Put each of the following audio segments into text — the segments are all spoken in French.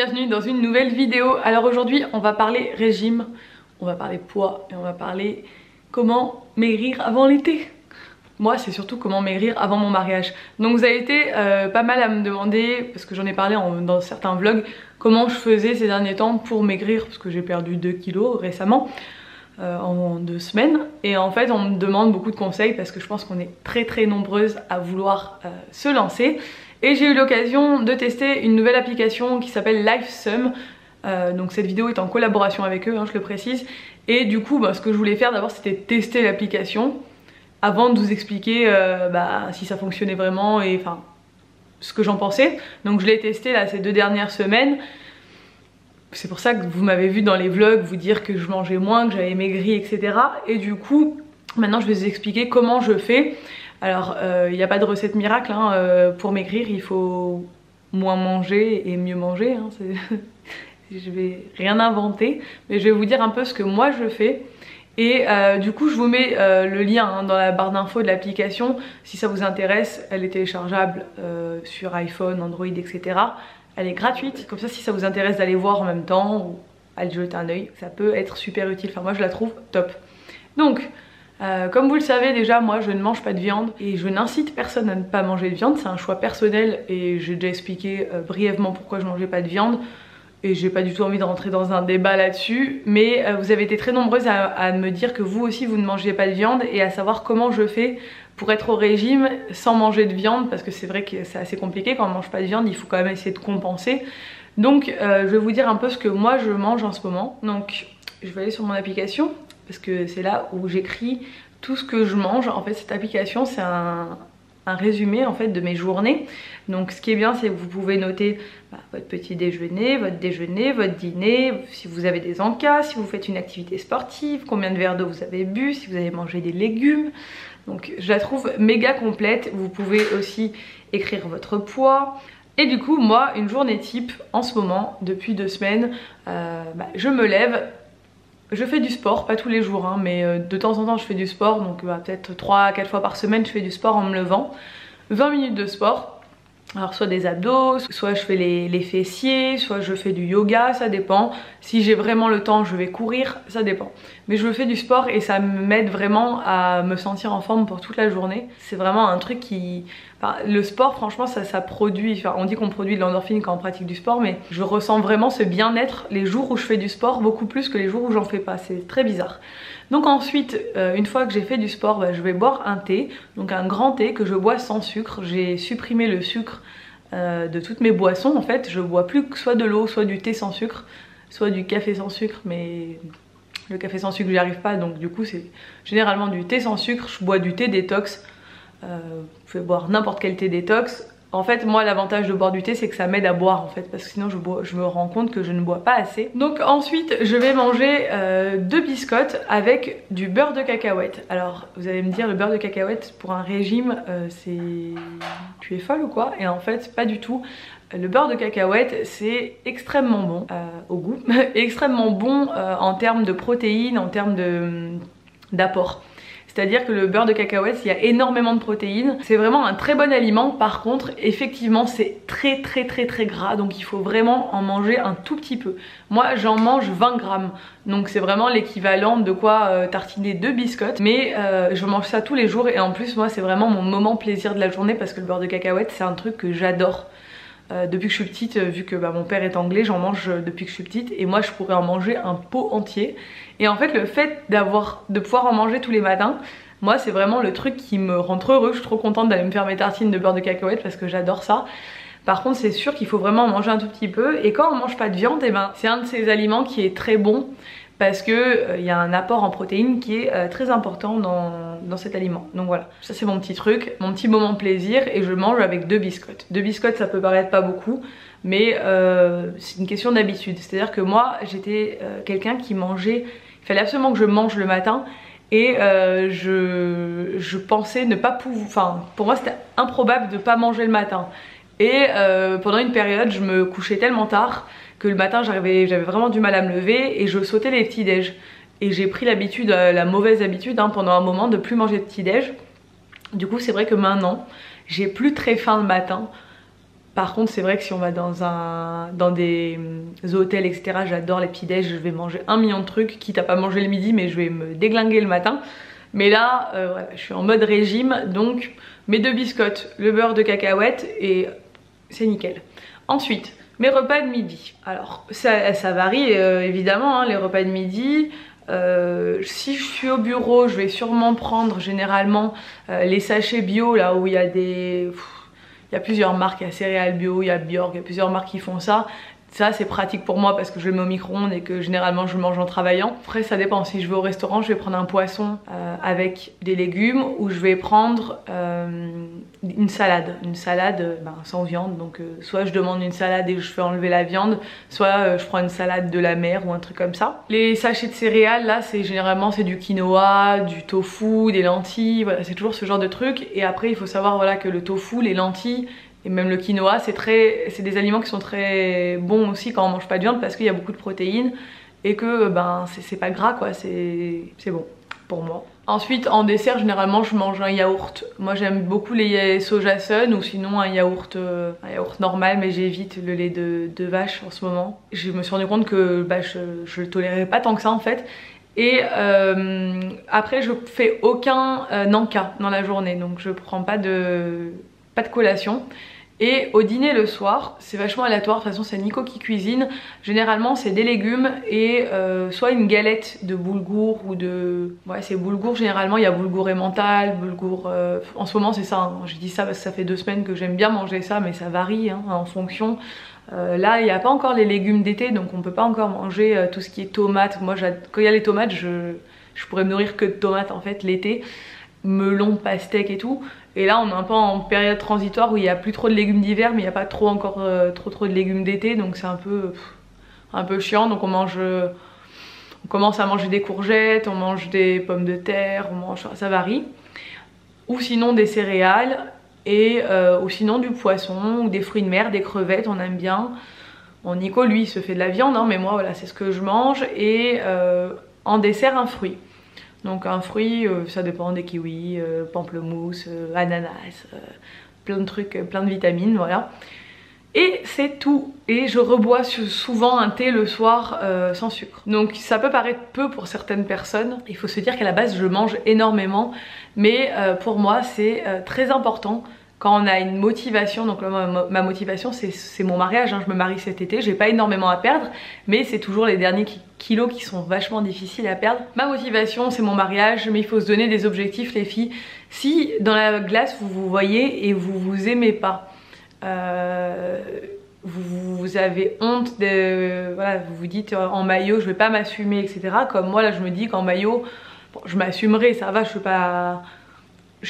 bienvenue dans une nouvelle vidéo. Alors aujourd'hui on va parler régime, on va parler poids et on va parler comment maigrir avant l'été. Moi c'est surtout comment maigrir avant mon mariage. Donc vous avez été pas mal à me demander, parce que j'en ai parlé dans certains vlogs, comment je faisais ces derniers temps pour maigrir, parce que j'ai perdu 2 kilos récemment. En 2 semaines, et en fait on me demande beaucoup de conseils parce que je pense qu'on est très nombreuses à vouloir se lancer, et j'ai eu l'occasion de tester une nouvelle application qui s'appelle LifeSum. Donc cette vidéo est en collaboration avec eux, hein, je le précise, et du coup ce que je voulais faire d'abord c'était tester l'application avant de vous expliquer si ça fonctionnait vraiment et enfin ce que j'en pensais. Donc je l'ai testé là ces 2 dernières semaines. C'est pour ça que vous m'avez vu dans les vlogs vous dire que je mangeais moins, que j'avais maigri, etc. Et du coup, maintenant je vais vous expliquer comment je fais. Alors, il n'y a pas de recette miracle, hein. Pour maigrir, il faut moins manger et mieux manger. Hein. Je vais rien inventer, mais je vais vous dire un peu ce que moi je fais. Et du coup je vous mets le lien hein, dans la barre d'infos de l'application si ça vous intéresse. Elle est téléchargeable sur iPhone, Android, etc. Elle est gratuite, comme ça si ça vous intéresse d'aller voir en même temps ou à jeter un oeil, ça peut être super utile. Enfin moi je la trouve top. Donc comme vous le savez déjà, moi je ne mange pas de viande et je n'incite personne à ne pas manger de viande. C'est un choix personnel et j'ai déjà expliqué brièvement pourquoi je mangeais pas de viande. Et j'ai pas du tout envie de rentrer dans un débat là-dessus, mais vous avez été très nombreuses à me dire que vous aussi vous ne mangez pas de viande et à savoir comment je fais pour être au régime sans manger de viande, parce que c'est vrai que c'est assez compliqué quand on mange pas de viande, il faut quand même essayer de compenser. Donc je vais vous dire un peu ce que moi je mange en ce moment. Donc je vais aller sur mon application parce que c'est là où j'écris tout ce que je mange. En fait cette application c'est un résumé en fait de mes journées. Donc ce qui est bien c'est que vous pouvez noter votre petit déjeuner, votre dîner, si vous avez des encas, si vous faites une activité sportive, combien de verres d'eau vous avez bu, si vous avez mangé des légumes. Donc je la trouve méga complète. Vous pouvez aussi écrire votre poids. Et du coup moi une journée type en ce moment depuis 2 semaines, je me lève. Je fais du sport, pas tous les jours hein, mais de temps en temps je fais du sport, donc peut-être 3 à 4 fois par semaine je fais du sport en me levant. 20 minutes de sport, alors soit des abdos, soit je fais les fessiers, soit je fais du yoga, ça dépend. Si j'ai vraiment le temps je vais courir, ça dépend. Mais je fais du sport et ça m'aide vraiment à me sentir en forme pour toute la journée. C'est vraiment un truc qui... Enfin, le sport franchement ça produit, enfin, on dit qu'on produit de l'endorphine quand on pratique du sport, mais je ressens vraiment ce bien-être les jours où je fais du sport beaucoup plus que les jours où j'en fais pas, c'est très bizarre. Donc ensuite une fois que j'ai fait du sport, je vais boire un thé, donc un grand thé que je bois sans sucre. J'ai supprimé le sucre de toutes mes boissons en fait. Je bois plus que soit de l'eau, soit du thé sans sucre, soit du café sans sucre, mais le café sans sucre j'y arrive pas, donc du coup c'est généralement du thé sans sucre. Je bois du thé détox, vous pouvez boire n'importe quel thé détox. En fait moi l'avantage de boire du thé c'est que ça m'aide à boire en fait, parce que sinon je me rends compte que je ne bois pas assez. Donc ensuite je vais manger 2 biscottes avec du beurre de cacahuète. Alors vous allez me dire, le beurre de cacahuète pour un régime c'est... tu es folle ou quoi? Et en fait pas du tout. Le beurre de cacahuète c'est extrêmement bon au goût, extrêmement bon en termes de protéines, en termes d'apport. C'est-à-dire que le beurre de cacahuète, il y a énormément de protéines. C'est vraiment un très bon aliment. Par contre, effectivement, c'est très gras. Donc il faut vraiment en manger un tout petit peu. Moi, j'en mange 20 grammes. Donc c'est vraiment l'équivalent de quoi tartiner 2 biscottes. Mais je mange ça tous les jours. Et en plus, moi, c'est vraiment mon moment plaisir de la journée, parce que le beurre de cacahuète, c'est un truc que j'adore. Depuis que je suis petite, vu que mon père est anglais, j'en mange depuis que je suis petite, et moi je pourrais en manger un pot entier. Et en fait le fait de pouvoir en manger tous les matins, moi c'est vraiment le truc qui me rend trop heureux. Je suis trop contente d'aller me faire mes tartines de beurre de cacahuète parce que j'adore ça. Par contre c'est sûr qu'il faut vraiment en manger un tout petit peu, et quand on mange pas de viande, c'est un de ces aliments qui est très bon, parce que y a un apport en protéines qui est très important dans cet aliment. Donc voilà, ça c'est mon petit truc, mon petit moment plaisir, et je mange avec 2 biscottes. 2 biscottes ça peut paraître pas beaucoup, mais c'est une question d'habitude. C'est à dire que moi j'étais quelqu'un qui mangeait, il fallait absolument que je mange le matin, et je pensais ne pas pouvoir, enfin pour moi c'était improbable de pas manger le matin. Et pendant une période je me couchais tellement tard que le matin j'avais vraiment du mal à me lever, et je sautais les petits déj. Et j'ai pris l'habitude, la mauvaise habitude pendant un moment, de plus manger de petit déj. Du coup c'est vrai que maintenant j'ai plus très faim le matin. Par contre c'est vrai que si on va dans des hôtels etc, j'adore les petits déj, je vais manger 1 million de trucs, quitte à pas manger le midi mais je vais me déglinguer le matin. Mais là voilà, je suis en mode régime, donc mes 2 biscottes, le beurre de cacahuète et c'est nickel. Ensuite mes repas de midi, alors ça varie évidemment hein, les repas de midi. Si je suis au bureau, je vais sûrement prendre généralement les sachets bio là où il y a des... Il y a plusieurs marques, il y a Céréales Bio, il y a Bjork, il y a plusieurs marques qui font ça. Ça c'est pratique pour moi parce que je le mets au micro-ondes et que généralement je le mange en travaillant. Après ça dépend, si je vais au restaurant je vais prendre un poisson avec des légumes ou je vais prendre une salade sans viande. Donc soit je demande une salade et je fais enlever la viande, soit je prends une salade de la mer ou un truc comme ça. Les sachets de céréales là c'est généralement c'est du quinoa, du tofu, des lentilles, voilà c'est toujours ce genre de truc. Et après il faut savoir voilà que le tofu, les lentilles et même le quinoa, c'est des aliments qui sont très bons aussi quand on mange pas de viande parce qu'il y a beaucoup de protéines et que ben c'est pas gras quoi, c'est bon pour moi. Ensuite en dessert généralement je mange un yaourt. Moi j'aime beaucoup les soja sun ou sinon un yaourt normal, mais j'évite le lait de vache en ce moment. Je me suis rendu compte que bah, je le tolérais pas tant que ça en fait. Et après je fais aucun nanka dans la journée, donc je prends pas de collation. Et au dîner le soir, c'est vachement aléatoire, de toute façon c'est Nico qui cuisine. Généralement c'est des légumes et soit une galette de boulgour ou de... Ouais c'est boulgour généralement, il y a boulgour emmental, boulgour... En ce moment c'est ça, hein. Je dis ça parce que ça fait 2 semaines que j'aime bien manger ça, mais ça varie hein, en fonction. Là il n'y a pas encore les légumes d'été, donc on peut pas encore manger tout ce qui est tomates. Moi quand il y a les tomates, je pourrais me nourrir que de tomates en fait l'été. Melon, pastèque et tout. Et là on est un peu en période transitoire où il n'y a plus trop de légumes d'hiver mais il n'y a pas trop encore trop de légumes d'été, donc c'est un peu chiant. Donc on commence à manger des courgettes, on mange des pommes de terre, ça varie. Ou sinon des céréales ou sinon du poisson ou des fruits de mer, des crevettes, on aime bien. Bon Nico lui il se fait de la viande hein, mais moi voilà c'est ce que je mange. Et en dessert un fruit. Donc un fruit, ça dépend des kiwis, pamplemousse, ananas, plein de trucs, plein de vitamines, voilà. Et c'est tout. Et je rebois souvent un thé le soir sans sucre. Donc ça peut paraître peu pour certaines personnes. Il faut se dire qu'à la base je mange énormément. Mais pour moi c'est très important. Quand on a une motivation, donc là, ma motivation c'est mon mariage, hein, je me marie cet été, j'ai pas énormément à perdre, mais c'est toujours les derniers kilos qui sont vachement difficiles à perdre. Ma motivation c'est mon mariage, mais il faut se donner des objectifs les filles. Si dans la glace vous vous voyez et vous vous aimez pas, vous avez honte de... Voilà, vous vous dites en maillot je vais pas m'assumer etc. Comme moi là je me dis qu'en maillot, bon, je m'assumerai, ça va, je suis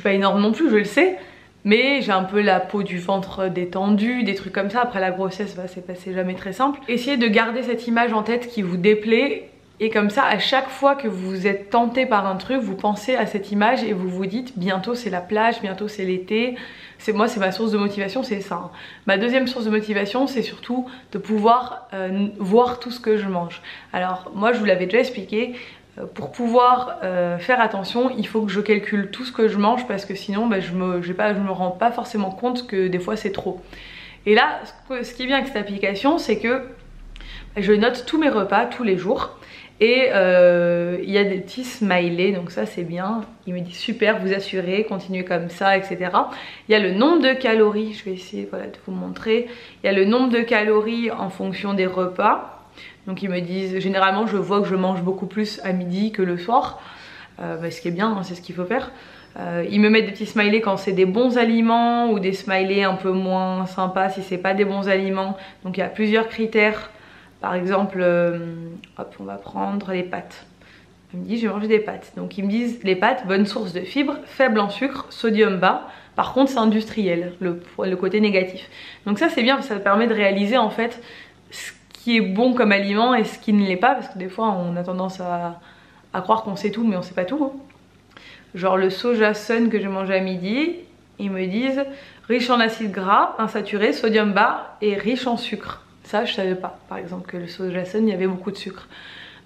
pas énorme non plus, je le sais. Mais j'ai un peu la peau du ventre détendue, des trucs comme ça. Après la grossesse, bah, c'est jamais très simple. Essayez de garder cette image en tête qui vous déplaît. Et comme ça, à chaque fois que vous êtes tenté par un truc, vous pensez à cette image et vous vous dites bientôt c'est la plage, bientôt c'est l'été. Moi c'est ma source de motivation, c'est ça. Hein. Ma deuxième source de motivation c'est surtout de pouvoir voir tout ce que je mange. Alors moi je vous l'avais déjà expliqué. Pour pouvoir faire attention, il faut que je calcule tout ce que je mange parce que sinon bah, je me rends pas forcément compte que des fois c'est trop. Et là, ce qui est bien avec cette application, c'est que je note tous mes repas tous les jours. Et il y a des petits smileys, donc ça c'est bien. Il me dit super, vous assurez, continuez comme ça, etc. Il y a le nombre de calories, je vais essayer voilà, de vous montrer. Il y a le nombre de calories en fonction des repas. Donc ils me disent, généralement je vois que je mange beaucoup plus à midi que le soir, ce qui est bien, hein, c'est ce qu'il faut faire. Ils me mettent des petits smileys quand c'est des bons aliments ou des smileys un peu moins sympas si c'est pas des bons aliments. Donc il y a plusieurs critères. Par exemple, hop, on va prendre les pâtes. Il me dit je vais manger des pâtes. Donc ils me disent les pâtes, bonne source de fibres, faible en sucre, sodium bas. Par contre c'est industriel, le côté négatif. Donc ça c'est bien, ça permet de réaliser en fait ce qui est bon comme aliment et ce qui ne l'est pas, parce que des fois on a tendance à croire qu'on sait tout mais on sait pas tout. Hein. Genre le soja sun que j'ai mangé à midi, ils me disent riche en acides gras, insaturés, sodium bas et riche en sucre. Ça je savais pas par exemple que le soja sun il y avait beaucoup de sucre.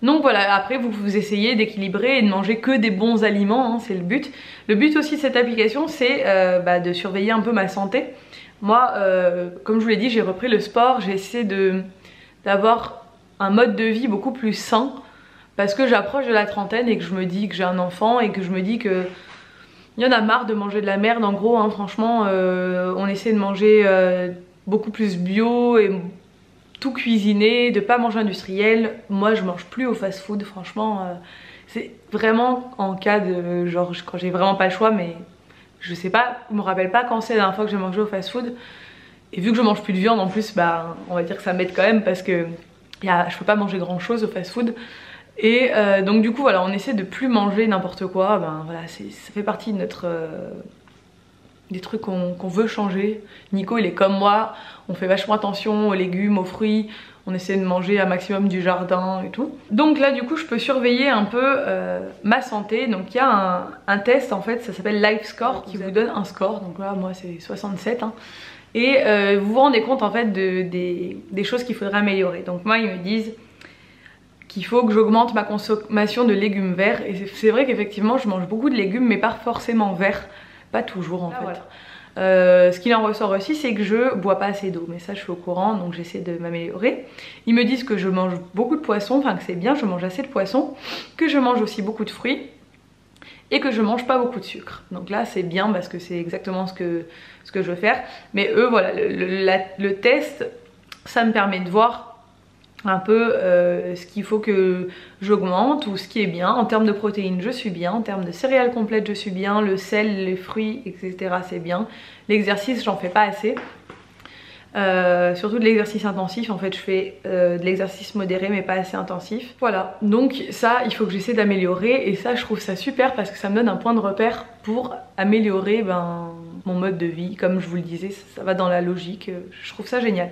Donc voilà, après vous essayez d'équilibrer et de manger que des bons aliments, hein, c'est le but. Le but aussi de cette application c'est de surveiller un peu ma santé. Moi, comme je vous l'ai dit, j'ai repris le sport, j'ai essayé d'avoir un mode de vie beaucoup plus sain parce que j'approche de la trentaine et que je me dis que j'ai un enfant et que je me dis que il y en a marre de manger de la merde en gros, hein, franchement on essaie de manger beaucoup plus bio et tout cuisiner, de pas manger industriel. Moi je mange plus au fast food, franchement c'est vraiment en cas de genre quand j'ai vraiment pas le choix, mais je sais pas, je me rappelle pas quand c'est la dernière fois que j'ai mangé au fast food. Et vu que je mange plus de viande en plus, bah on va dire que ça m'aide quand même parce que je peux pas manger grand chose au fast food. Et donc du coup voilà, on essaie de plus manger n'importe quoi, ben voilà, ça fait partie de notre des trucs qu'on veut changer. Nico il est comme moi, on fait vachement attention aux légumes, aux fruits, on essaie de manger un maximum du jardin et tout. Donc là du coup je peux surveiller un peu ma santé. Donc il y a un test en fait, ça s'appelle Life Score, qui vous donne un score. Donc là moi c'est 67 hein. Et vous vous rendez compte en fait des choses qu'il faudrait améliorer. Donc moi ils me disent qu'il faut que j'augmente ma consommation de légumes verts. Et c'est vrai qu'effectivement je mange beaucoup de légumes mais pas forcément verts. Pas toujours en fait. Voilà. Ce qu'il en ressort aussi c'est que je bois pas assez d'eau, mais ça je suis au courant donc j'essaie de m'améliorer. Ils me disent que je mange beaucoup de poissons, enfin que c'est bien, je mange assez de poissons, que je mange aussi beaucoup de fruits et que je mange pas beaucoup de sucre. Donc là c'est bien parce que c'est exactement ce que je veux faire. Mais eux voilà, le test ça me permet de voir un peu ce qu'il faut que j'augmente ou ce qui est bien. En termes de protéines je suis bien, en termes de céréales complètes je suis bien, le sel, les fruits etc c'est bien. L'exercice j'en fais pas assez, surtout de l'exercice intensif. En fait je fais de l'exercice modéré mais pas assez intensif. Voilà, donc ça il faut que j'essaie d'améliorer et ça je trouve ça super parce que ça me donne un point de repère pour améliorer mon mode de vie. Comme je vous le disais, ça va dans la logique, je trouve ça génial.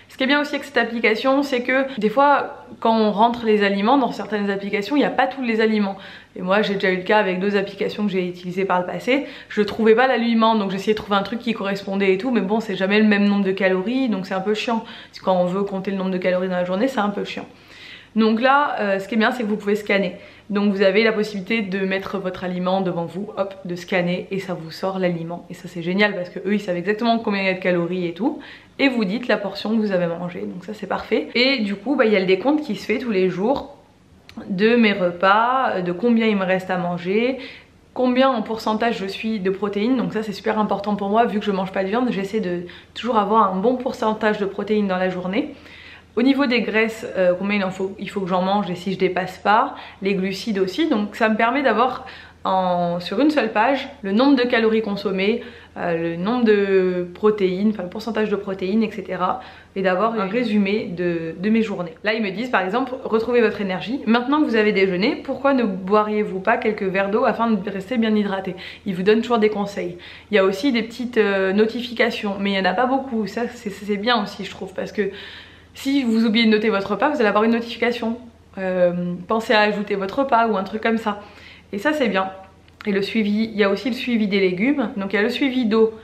Ce qui est bien aussi avec cette application, c'est que des fois, quand on rentre les aliments dans certaines applications, il n'y a pas tous les aliments. Et moi, j'ai déjà eu le cas avec 2 applications que j'ai utilisées par le passé. Je trouvais pas l'aliment, donc j'essayais de trouver un truc qui correspondait et tout. Mais bon, c'est jamais le même nombre de calories, donc c'est un peu chiant. Quand on veut compter le nombre de calories dans la journée, c'est un peu chiant. Donc là, ce qui est bien, c'est que vous pouvez scanner. Donc vous avez la possibilité de mettre votre aliment devant vous, hop, de scanner et ça vous sort l'aliment. Et ça c'est génial parce que eux ils savent exactement combien il y a de calories et tout. Et vous dites la portion que vous avez mangée, donc ça c'est parfait. Et du coup il y a le décompte qui se fait tous les jours de mes repas, de combien il me reste à manger, combien en pourcentage je suis de protéines. Donc ça c'est super important pour moi vu que je mange pas de viande, j'essaie de toujours avoir un bon pourcentage de protéines dans la journée. Au niveau des graisses, combien il faut que j'en mange et si je dépasse pas, les glucides aussi, donc ça me permet d'avoir sur une seule page le nombre de calories consommées, le nombre de protéines, enfin le pourcentage de protéines etc. et d'avoir un résumé de mes journées. Là ils me disent par exemple, retrouvez votre énergie, maintenant que vous avez déjeuné, pourquoi ne boiriez-vous pas quelques verres d'eau afin de rester bien hydraté? Ils vous donnent toujours des conseils. Il y a aussi des petites notifications, mais il n'y en a pas beaucoup, ça c'est bien aussi je trouve, parce que si vous oubliez de noter votre repas, vous allez avoir une notification. Pensez à ajouter votre repas ou un truc comme ça. Et ça c'est bien. Et le suivi, il y a aussi le suivi des légumes. Donc il y a le suivi d'eau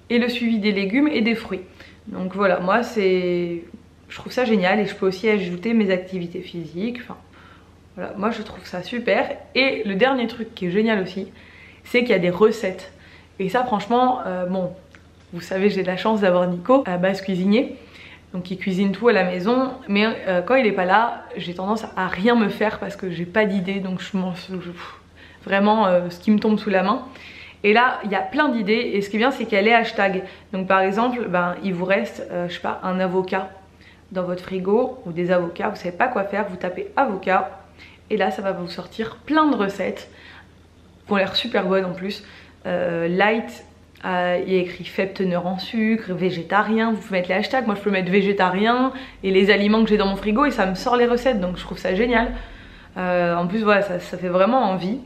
et le suivi des légumes et des fruits. Donc voilà, moi je trouve ça génial et je peux aussi ajouter mes activités physiques. Enfin voilà, moi je trouve ça super. Et le dernier truc qui est génial aussi, c'est qu'il y a des recettes. Et ça franchement, bon, vous savez j'ai de la chance d'avoir Nico à base cuisinier. Donc il cuisine tout à la maison, mais quand il est pas là, j'ai tendance à rien me faire parce que j'ai pas d'idée, donc je mange vraiment ce qui me tombe sous la main. Et là, il y a plein d'idées et ce qui est bien, c'est qu'il y a les hashtags. Donc par exemple, il vous reste, je sais pas, un avocat dans votre frigo ou des avocats, vous savez pas quoi faire, vous tapez avocat et là ça va vous sortir plein de recettes qui ont l'air super bonnes en plus. Light. Il y a écrit faible teneur en sucre, végétarien, vous pouvez mettre les hashtags, moi je peux mettre végétarien et les aliments que j'ai dans mon frigo et ça me sort les recettes, donc je trouve ça génial. En plus voilà, ça fait vraiment envie.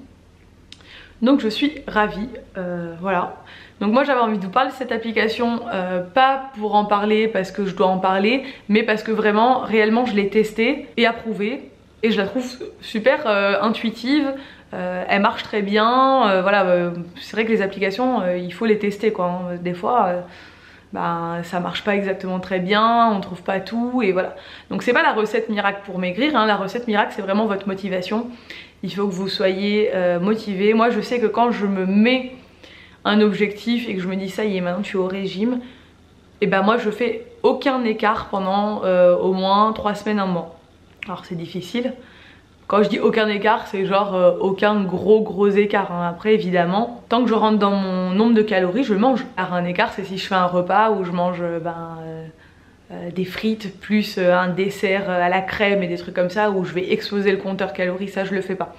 Donc je suis ravie, voilà. Donc moi j'avais envie de vous parler de cette application, pas pour en parler parce que je dois en parler, mais parce que vraiment, réellement je l'ai testée et approuvée. Et je la trouve super intuitive. Elle marche très bien, voilà, c'est vrai que les applications il faut les tester quoi, hein. Des fois ben ça marche pas exactement très bien, on trouve pas tout et voilà. Donc c'est pas la recette miracle pour maigrir, hein. La recette miracle c'est vraiment votre motivation. Il faut que vous soyez motivé. Moi je sais que quand je me mets un objectif et que je me dis ça y est maintenant tu es au régime, et ben moi je fais aucun écart pendant au moins 3 semaines, un mois. Alors c'est difficile. Quand je dis aucun écart, c'est genre aucun gros écart, hein. Après évidemment, tant que je rentre dans mon nombre de calories, je mange. Alors un écart c'est si je fais un repas où je mange des frites plus un dessert à la crème et des trucs comme ça où je vais exploser le compteur calories, ça je le fais pas.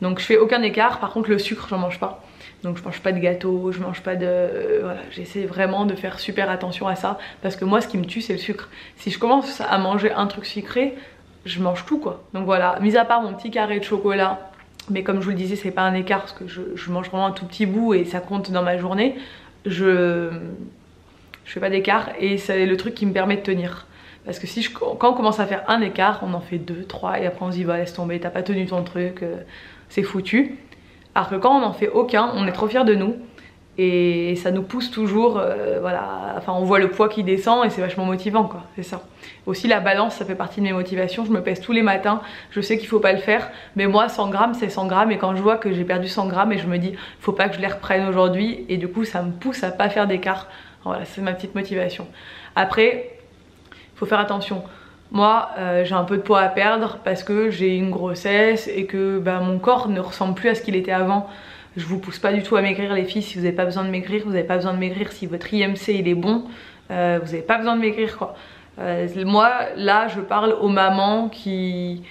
Donc je fais aucun écart, par contre le sucre j'en mange pas. Donc je mange pas de gâteau, je mange pas de... Voilà, j'essaie vraiment de faire super attention à ça parce que moi ce qui me tue c'est le sucre. Si je commence à manger un truc sucré, je mange tout quoi. Donc voilà, mis à part mon petit carré de chocolat, mais comme je vous le disais c'est pas un écart parce que je mange vraiment un tout petit bout et ça compte dans ma journée, je fais pas d'écart et c'est le truc qui me permet de tenir. Parce que si quand on commence à faire un écart, on en fait 2, 3 et après on se dit bah laisse tomber, t'as pas tenu ton truc, c'est foutu. Alors que quand on n'en fait aucun, on est trop fiers de nous et ça nous pousse toujours, voilà, enfin on voit le poids qui descend et c'est vachement motivant quoi, c'est ça. Aussi la balance, ça fait partie de mes motivations, je me pèse tous les matins, je sais qu'il faut pas le faire, mais moi 100 grammes c'est 100 grammes et quand je vois que j'ai perdu 100 grammes et je me dis faut pas que je les reprenne aujourd'hui et du coup ça me pousse à pas faire d'écart. Voilà, c'est ma petite motivation. Après, faut faire attention. Moi, j'ai un peu de poids à perdre parce que j'ai une grossesse et que bah, mon corps ne ressemble plus à ce qu'il était avant. Je vous pousse pas du tout à maigrir les filles si vous n'avez pas besoin de maigrir. Vous n'avez pas besoin de maigrir si votre IMC il est bon. Vous n'avez pas besoin de maigrir quoi. Moi, là, je parle aux mamans qui...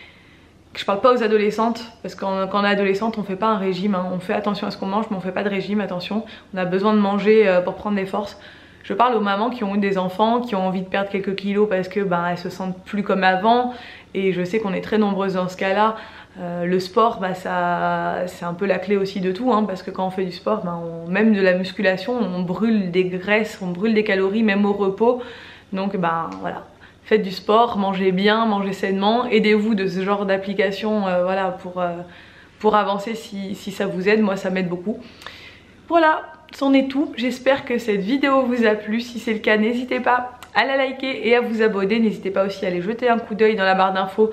Je parle pas aux adolescentes parce que quand on est adolescente on fait pas un régime, hein. On fait attention à ce qu'on mange mais on fait pas de régime, attention. On a besoin de manger pour prendre des forces. Je parle aux mamans qui ont eu des enfants, qui ont envie de perdre quelques kilos parce que bah, elles se sentent plus comme avant. Et je sais qu'on est très nombreuses dans ce cas-là. Le sport, bah, c'est un peu la clé aussi de tout, hein, parce que quand on fait du sport, bah, même de la musculation, on brûle des graisses, on brûle des calories, même au repos. Donc bah, voilà, faites du sport, mangez bien, mangez sainement. Aidez-vous de ce genre d'application voilà, pour avancer si ça vous aide. Moi, ça m'aide beaucoup. Voilà, c'en est tout. J'espère que cette vidéo vous a plu. Si c'est le cas, n'hésitez pas à la liker et à vous abonner. N'hésitez pas aussi à aller jeter un coup d'œil dans la barre d'infos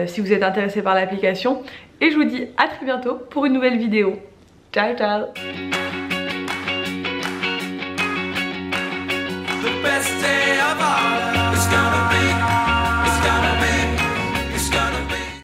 si vous êtes intéressé par l'application. Et je vous dis à très bientôt pour une nouvelle vidéo. Ciao ciao. The best day.